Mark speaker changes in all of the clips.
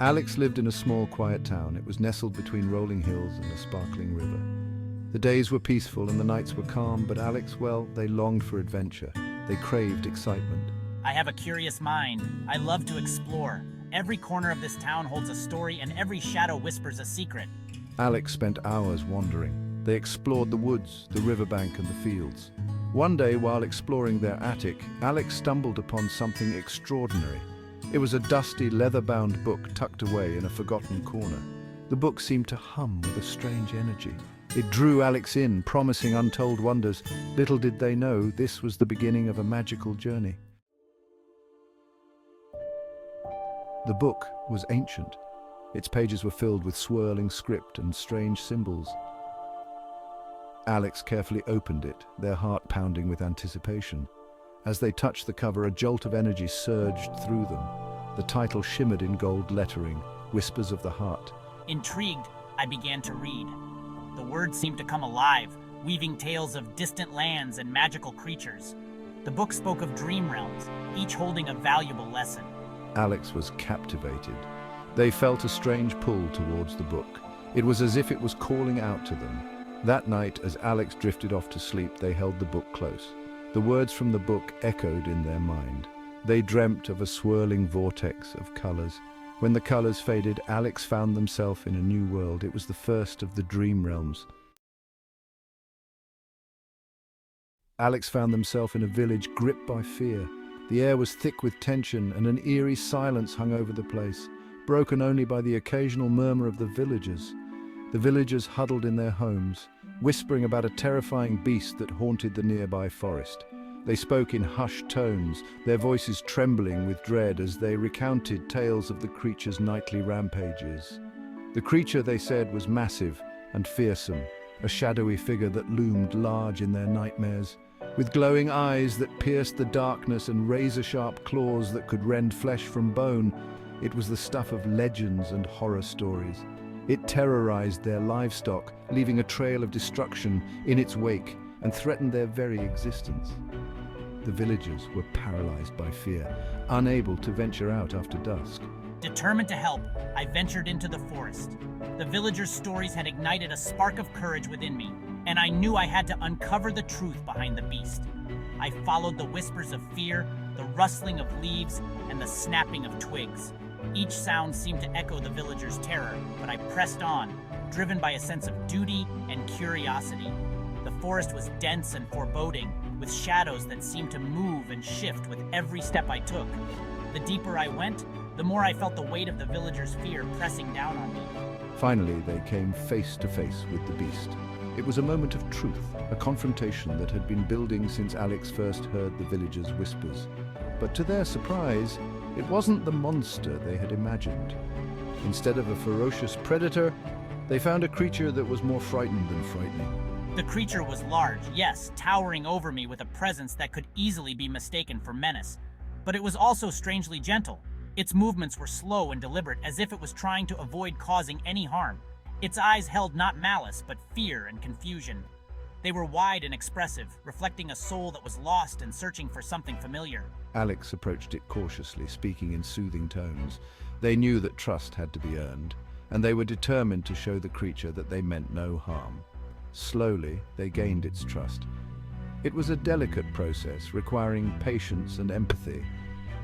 Speaker 1: Alex lived in a small, quiet town. It was nestled between rolling hills and a sparkling river. The days were peaceful and the nights were calm, but Alex, well, they longed for adventure. They craved excitement.
Speaker 2: I have a curious mind. I love to explore. Every corner of this town holds a story and every shadow whispers a secret.
Speaker 1: Alex spent hours wandering. They explored the woods, the riverbank, and the fields. One day, while exploring their attic, Alex stumbled upon something extraordinary. It was a dusty, leather-bound book tucked away in a forgotten corner. The book seemed to hum with a strange energy. It drew Alex in, promising untold wonders. Little did they know, this was the beginning of a magical journey. The book was ancient. Its pages were filled with swirling script and strange symbols. Alex carefully opened it, their heart pounding with anticipation. As they touched the cover, a jolt of energy surged through them. The title shimmered in gold lettering, Whispers of the Heart.
Speaker 2: Intrigued, I began to read. The words seemed to come alive, weaving tales of distant lands and magical creatures. The book spoke of dream realms, each holding a valuable lesson.
Speaker 1: Alex was captivated. They felt a strange pull towards the book. It was as if it was calling out to them. That night, as Alex drifted off to sleep, they held the book close. The words from the book echoed in their mind. They dreamt of a swirling vortex of colors. When the colors faded, Alex found themselves in a new world. It was the first of the dream realms. Alex found themselves in a village gripped by fear. The air was thick with tension, and an eerie silence hung over the place, broken only by the occasional murmur of the villagers. The villagers huddled in their homes, whispering about a terrifying beast that haunted the nearby forest. They spoke in hushed tones, their voices trembling with dread as they recounted tales of the creature's nightly rampages. The creature, they said, was massive and fearsome, a shadowy figure that loomed large in their nightmares, with glowing eyes that pierced the darkness and razor-sharp claws that could rend flesh from bone. It was the stuff of legends and horror stories. It terrorized their livestock, leaving a trail of destruction in its wake and threatened their very existence. The villagers were paralyzed by fear, unable to venture out after dusk.
Speaker 2: Determined to help, I ventured into the forest. The villagers' stories had ignited a spark of courage within me, and I knew I had to uncover the truth behind the beast. I followed the whispers of fear, the rustling of leaves, and the snapping of twigs. Each sound seemed to echo the villagers' terror, but I pressed on, driven by a sense of duty and curiosity. The forest was dense and foreboding, with shadows that seemed to move and shift with every step I took. The deeper I went, the more I felt the weight of the villagers' fear pressing down on me.
Speaker 1: Finally, they came face to face with the beast. It was a moment of truth, a confrontation that had been building since Alex first heard the villagers' whispers. But to their surprise, it wasn't the monster they had imagined. Instead of a ferocious predator, they found a creature that was more frightened than frightening.
Speaker 2: The creature was large, yes, towering over me with a presence that could easily be mistaken for menace. But it was also strangely gentle. Its movements were slow and deliberate, as if it was trying to avoid causing any harm. Its eyes held not malice, but fear and confusion. They were wide and expressive, reflecting a soul that was lost and searching for something familiar.
Speaker 1: Alex approached it cautiously, speaking in soothing tones. They knew that trust had to be earned, and they were determined to show the creature that they meant no harm. Slowly, they gained its trust. It was a delicate process, requiring patience and empathy,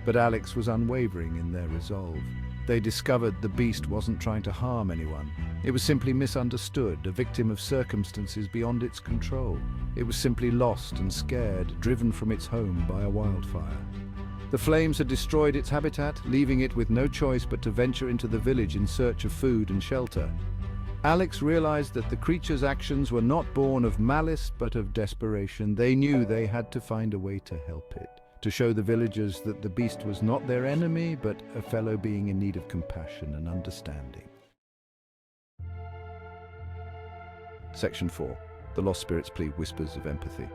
Speaker 1: but Alex was unwavering in their resolve. They discovered the beast wasn't trying to harm anyone. It was simply misunderstood, a victim of circumstances beyond its control. It was simply lost and scared, driven from its home by a wildfire. The flames had destroyed its habitat, leaving it with no choice but to venture into the village in search of food and shelter. Alex realized that the creature's actions were not born of malice, but of desperation. They knew they had to find a way to help it, to show the villagers that the beast was not their enemy, but a fellow being in need of compassion and understanding. Section 4. The Lost Spirit's Plea, Whispers of Empathy.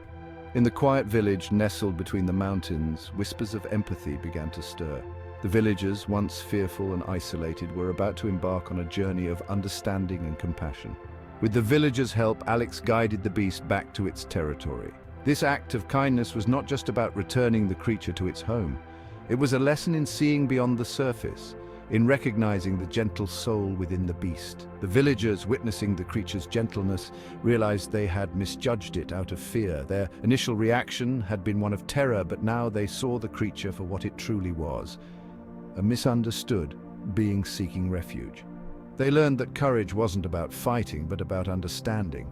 Speaker 1: In the quiet village nestled between the mountains, whispers of empathy began to stir. The villagers, once fearful and isolated, were about to embark on a journey of understanding and compassion. With the villagers' help, Alex guided the beast back to its territory. This act of kindness was not just about returning the creature to its home. It was a lesson in seeing beyond the surface, in recognizing the gentle soul within the beast. The villagers, witnessing the creature's gentleness, realized they had misjudged it out of fear. Their initial reaction had been one of terror, but now they saw the creature for what it truly was, a misunderstood being seeking refuge. They learned that courage wasn't about fighting, but about understanding.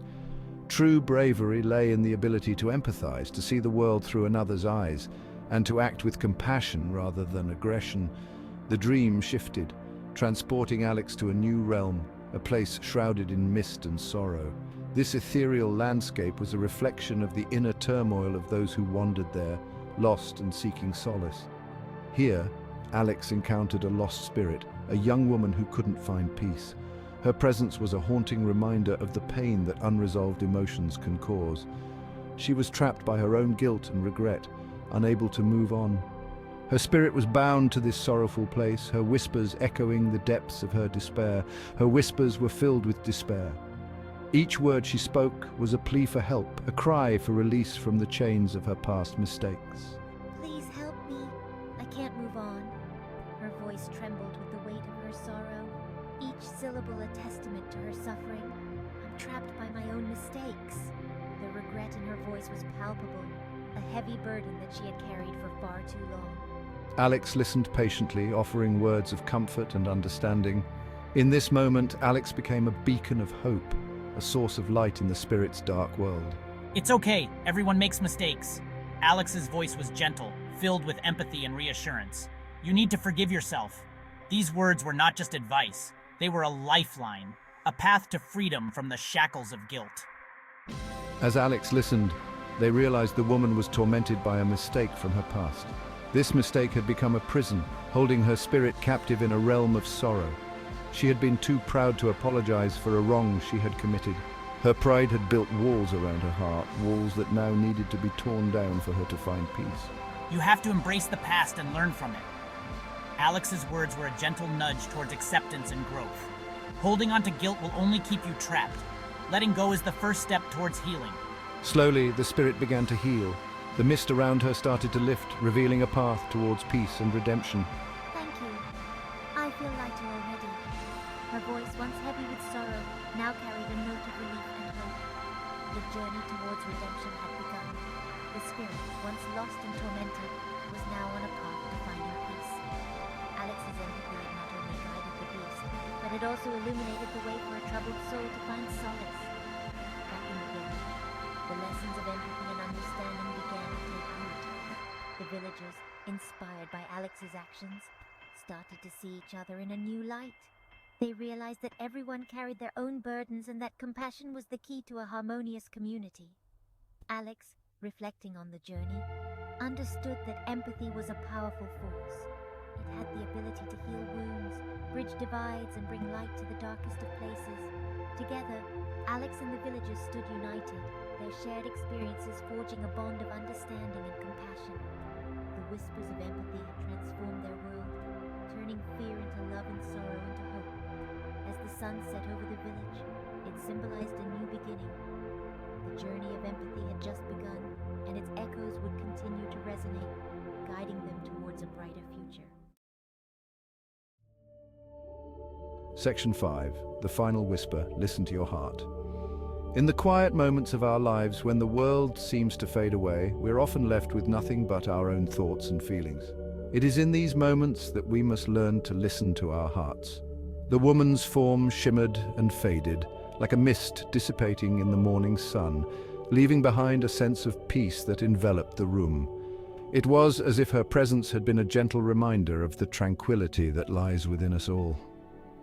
Speaker 1: True bravery lay in the ability to empathize, to see the world through another's eyes, and to act with compassion rather than aggression. The dream shifted, transporting Alex to a new realm, a place shrouded in mist and sorrow. This ethereal landscape was a reflection of the inner turmoil of those who wandered there, lost and seeking solace. Here, Alex encountered a lost spirit, a young woman who couldn't find peace. Her presence was a haunting reminder of the pain that unresolved emotions can cause. She was trapped by her own guilt and regret, unable to move on. Her spirit was bound to this sorrowful place, her whispers echoing the depths of her despair. Her whispers were filled with despair. Each word she spoke was a plea for help, a cry for release from the chains of her past mistakes.
Speaker 3: Please help me. I can't move on. Her voice trembled with the weight of her sorrow, each syllable a testament to her suffering. I'm trapped by my own mistakes. The regret in her voice was palpable, a heavy burden that she had carried for far too long.
Speaker 1: Alex listened patiently, offering words of comfort and understanding. In this moment, Alex became a beacon of hope, a source of light in the spirit's dark world.
Speaker 2: It's okay, everyone makes mistakes. Alex's voice was gentle, filled with empathy and reassurance. You need to forgive yourself. These words were not just advice, they were a lifeline, a path to freedom from the shackles of guilt.
Speaker 1: As Alex listened, they realized the woman was tormented by a mistake from her past. This mistake had become a prison, holding her spirit captive in a realm of sorrow. She had been too proud to apologize for a wrong she had committed. Her pride had built walls around her heart, walls that now needed to be torn down for her to find peace.
Speaker 2: You have to embrace the past and learn from it. Alex's words were a gentle nudge towards acceptance and growth. Holding on to guilt will only keep you trapped. Letting go is the first step towards healing.
Speaker 1: Slowly, the spirit began to heal. The mist around her started to lift, revealing a path towards peace and redemption.
Speaker 3: Thank you. I feel lighter already. Her voice, once heavy with sorrow, now carried a note of relief and hope. The journey towards redemption had begun. The spirit, once lost and tormented, was now on a path to finding peace. Alex's empathy had not only guided the beast, but had also illuminated the way for a troubled soul to find solace. Back in the village, the lessons of empathy and understanding began to take root. The villagers, inspired by Alex's actions, started to see each other in a new light. They realized that everyone carried their own burdens and that compassion was the key to a harmonious community. Alex, reflecting on the journey, understood that empathy was a powerful force. It had the ability to heal wounds, bridge divides, and bring light to the darkest of places. Together, Alex and the villagers stood united, their shared experiences forging a bond of understanding and compassion. The whispers of empathy had transformed their world, turning fear into love and sorrow into hope. As the sun set over the village, it symbolized a new beginning. The journey of empathy had just begun, and its echoes would continue to resonate, guiding them towards a brighter future.
Speaker 1: Section 5. The final whisper. Listen to your heart. In the quiet moments of our lives, when the world seems to fade away, we're often left with nothing but our own thoughts and feelings. It is in these moments that we must learn to listen to our hearts. The woman's form shimmered and faded, like a mist dissipating in the morning sun, leaving behind a sense of peace that enveloped the room. It was as if her presence had been a gentle reminder of the tranquility that lies within us all.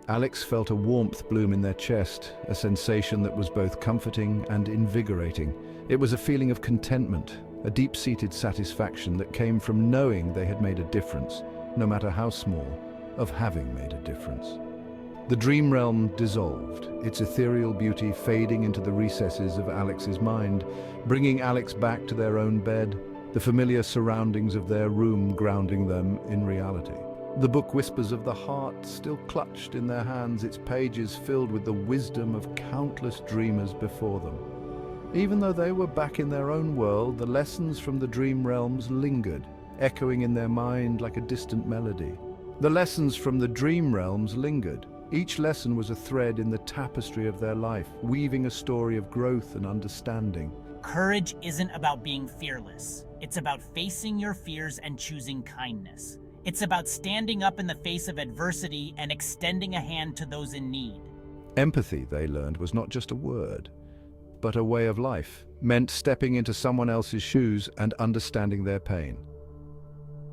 Speaker 1: Alex felt a warmth bloom in their chest, a sensation that was both comforting and invigorating. It was a feeling of contentment, a deep-seated satisfaction that came from knowing they had made a difference, no matter how small, of having made a difference. The dream realm dissolved, its ethereal beauty fading into the recesses of Alex's mind, bringing Alex back to their own bed, the familiar surroundings of their room grounding them in reality. The book Whispers of the Heart still clutched in their hands, its pages filled with the wisdom of countless dreamers before them. Even though they were back in their own world, the lessons from the dream realms lingered, echoing in their mind like a distant melody. The lessons from the dream realms lingered. Each lesson was a thread in the tapestry of their life, weaving a story of growth and understanding.
Speaker 2: Courage isn't about being fearless. It's about facing your fears and choosing kindness. It's about standing up in the face of adversity and extending a hand to those in need.
Speaker 1: Empathy, they learned, was not just a word, but a way of life, meant stepping into someone else's shoes and understanding their pain.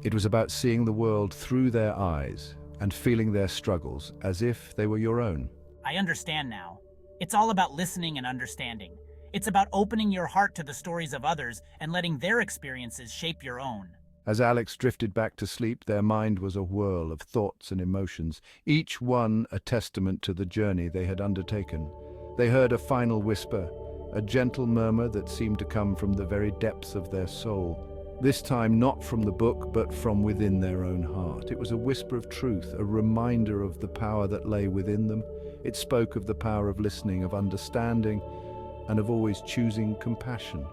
Speaker 1: It was about seeing the world through their eyes and feeling their struggles as if they were your own.
Speaker 2: I understand now. It's all about listening and understanding. It's about opening your heart to the stories of others and letting their experiences shape your own.
Speaker 1: As Alex drifted back to sleep, their mind was a whirl of thoughts and emotions, each one a testament to the journey they had undertaken. They heard a final whisper, a gentle murmur that seemed to come from the very depths of their soul. This time not from the book, but from within their own heart. It was a whisper of truth, a reminder of the power that lay within them. It spoke of the power of listening, of understanding, and of always choosing compassion.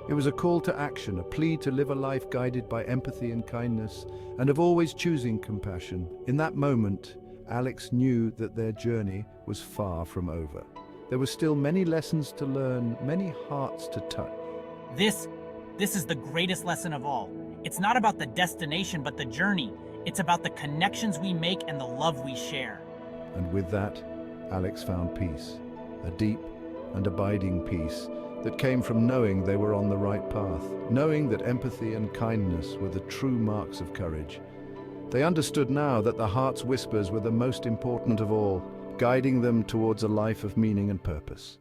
Speaker 1: It was a call to action, a plea to live a life guided by empathy and kindness, and of always choosing compassion. In that moment, Alex knew that their journey was far from over. There were still many lessons to learn, many hearts to touch.
Speaker 2: This is the greatest lesson of all. It's not about the destination, but the journey. It's about the connections we make and the love we share.
Speaker 1: And with that, Alex found peace, a deep and abiding peace that came from knowing they were on the right path, knowing that empathy and kindness were the true marks of courage. They understood now that the heart's whispers were the most important of all, guiding them towards a life of meaning and purpose.